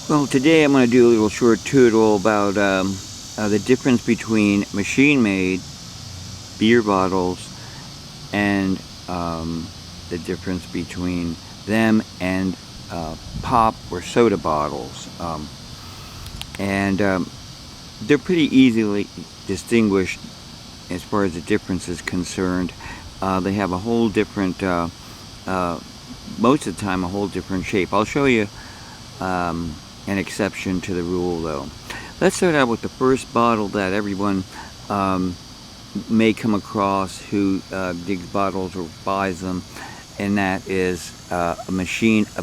Well, today I'm going to do a little short tutorial about the difference between machine-made beer bottles and the difference between them and pop or soda bottles. They're pretty easily distinguished as far as the difference is concerned. They have a whole different, most of the time, a whole different shape. I'll show you an exception to the rule, though. Let's start out with the first bottle that everyone may come across who digs bottles or buys them, and that is a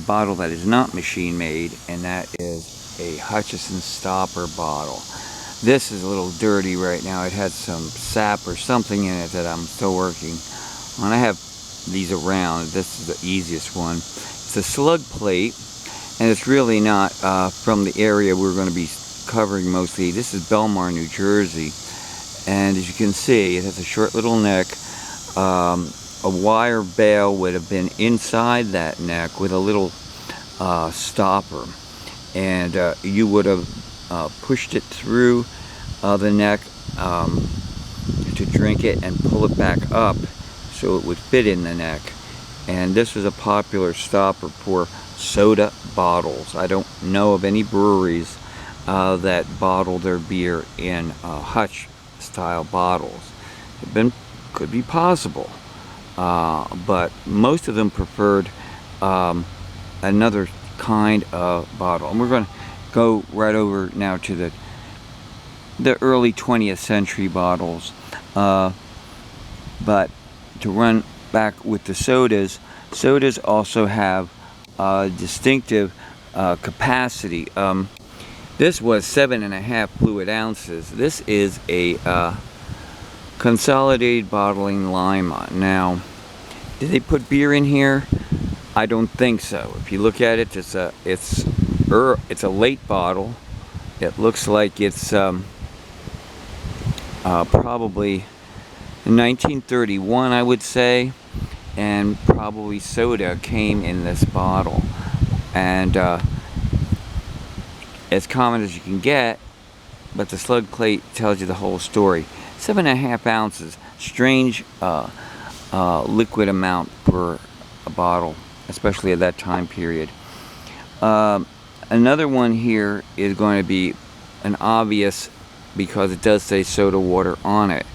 bottle that is not machine made, and that is a Hutchison stopper bottle. This is a little dirty right now. It had some sap or something in it that I'm still working on. I have these around. This is the easiest one. It's a slug plate, and it's really not from the area we're going to be covering mostly. This is Belmar, New Jersey, and as you can see, it has a short little neck. A wire bail would have been inside that neck with a little stopper, and you would have pushed it through the neck to drink it and pull it back up so it would fit in the neck. And this was a popular stopper for soda bottles. I don't know of any breweries that bottle their beer in Hutch style bottles. Could be possible, but most of them preferred another kind of bottle. And we're going to go right over now to the early 20th century bottles, but to run back with the sodas also have distinctive capacity. This was 7.5 fluid ounces. This is a consolidated bottling Lima. Now, did they put beer in here? I don't think so. If you look at it, it's a late bottle. It looks like it's probably 1931, I would say, and probably soda came in this bottle, and as common as you can get, but the slug plate tells you the whole story. 7.5 ounces, strange liquid amount for a bottle, especially at that time period. Another one here is going to be an obvious, because it does say soda water on it.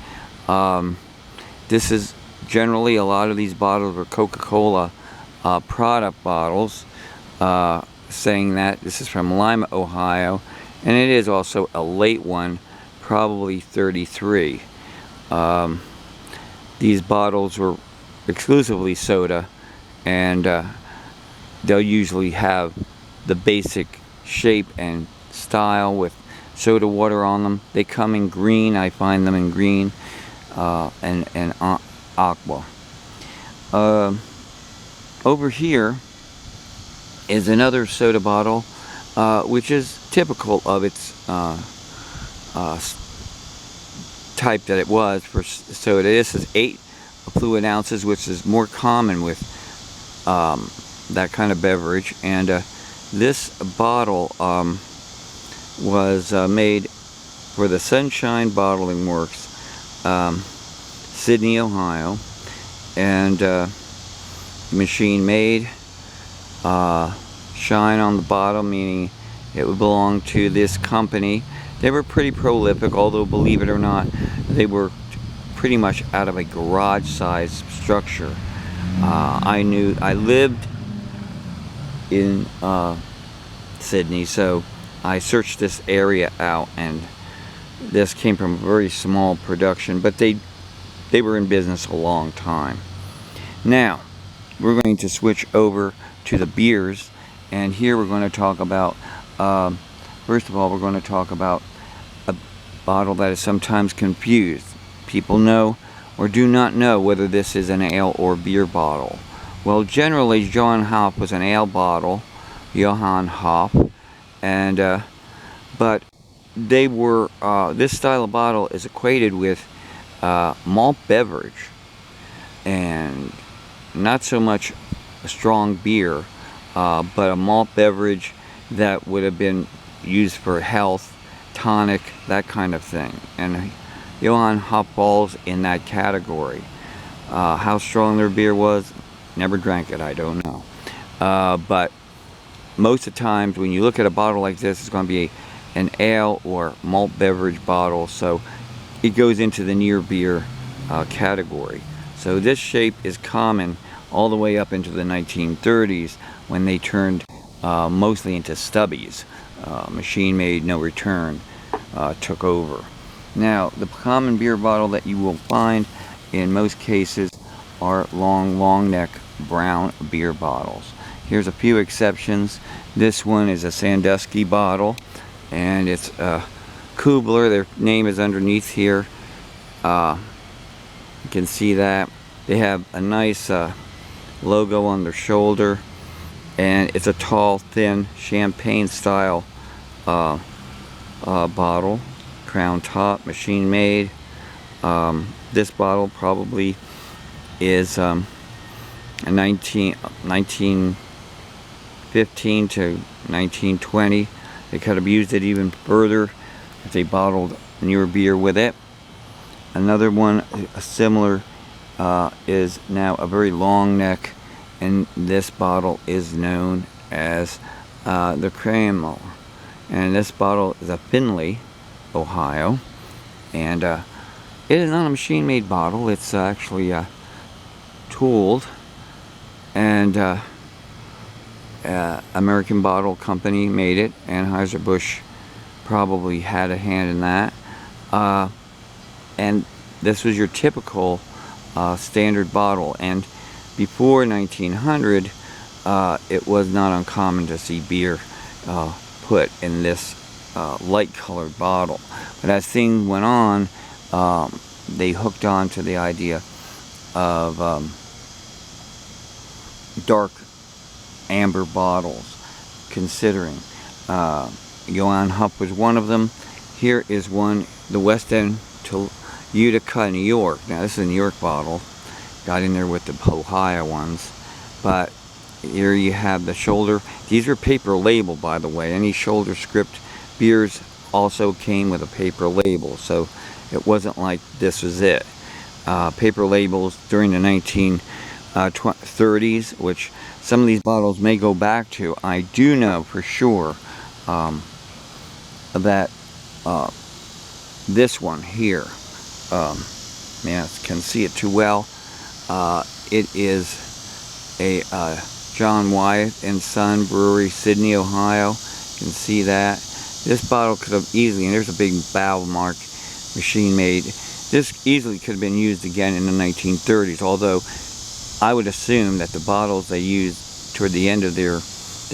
This is generally, a lot of these bottles are Coca-Cola product bottles, saying that this is from Lima, Ohio, and it is also a late one, probably 33. These bottles were exclusively soda, and they'll usually have the basic shape and style with soda water on them. They come in green. I find them in green and aqua. Over here is another soda bottle, which is typical of its type that it was for soda. This is 8 fluid ounces, which is more common with that kind of beverage. And this bottle was made for the Sunshine Bottling Works, Sydney, Ohio, and machine made. Shine on the bottom, meaning it would belong to this company. They were pretty prolific, although, believe it or not, they were pretty much out of a garage-sized structure. I lived in Sydney, so I searched this area out, and this came from a very small production, but they were in business a long time. Now, we're going to switch over to the beers, and here we're going to talk about, first of all, we're going to talk about a bottle that is sometimes confused. People know or do not know whether this is an ale or beer bottle. Well, generally, Johann Hop was an ale bottle, Johann Hop, and but they were this style of bottle is equated with malt beverage, and not so much a strong beer, but a malt beverage that would have been used for health, tonic, that kind of thing. And Johann Hupp falls in that category. How strong their beer was, never drank it, I don't know. But most of the times when you look at a bottle like this, it's going to be an ale or malt beverage bottle, so it goes into the near beer category. So this shape is common all the way up into the 1930s, when they turned mostly into stubbies. Machine made, no return took over. Now, the common beer bottle that you will find in most cases are long neck brown beer bottles. Here's a few exceptions. This one is a Sandusky bottle, and it's Kubler. Their name is underneath here. You can see that. They have a nice logo on their shoulder, and it's a tall, thin, champagne style bottle. Crown top, machine made. This bottle probably is a 1915 to 1920. They could have used it even further if they bottled newer beer with it. Another one, a similar, is now a very long neck, and this bottle is known as the Kreml. And this bottle is a Findlay, Ohio, and it is not a machine-made bottle. It's actually tooled, and American Bottle Company made it. Anheuser-Busch probably had a hand in that, and this was your typical standard bottle. And before 1900, it was not uncommon to see beer put in this light colored bottle. But as things went on, they hooked on to the idea of dark amber bottles, considering Johann Hupp was one of them. Here is one, the West End to Utica, New York. Now this is a New York bottle, got in there with the Ohio ones, but here you have the shoulder. These are paper label, by the way. Any shoulder script beers also came with a paper label, so it wasn't like this was it. Paper labels during the 1930s, which some of these bottles may go back to. I do know for sure that this one here, man, I can see it too well. It is a John Wyatt and Son Brewery, Sydney, Ohio. You can see that. This bottle could have easily, and there's a big valve mark, machine made. This easily could have been used again in the 1930s, although I would assume that the bottles they used toward the end of their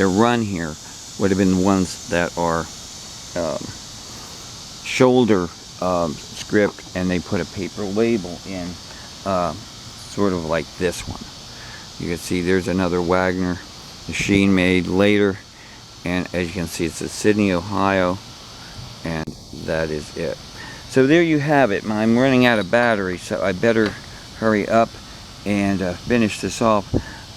run here would have been the ones that are shoulder script, and they put a paper label in, sort of like this one. You can see there's another Wagner, machine made later, and as you can see, it's a Sydney, Ohio, and that is it. So there you have it. I'm running out of battery, so I better hurry up and finish this off.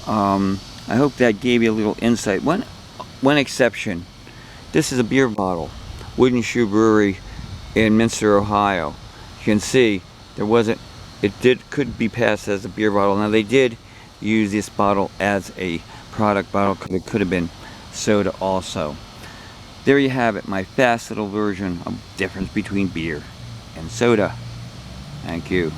I hope that gave you a little insight. One exception. This is a beer bottle, Wooden Shoe Brewery in Minster, Ohio. You can see there wasn't. Could be passed as a beer bottle. Now they did use this bottle as a product bottle, because it could have been soda also. There you have it, my fast little version of the difference between beer and soda. Thank you.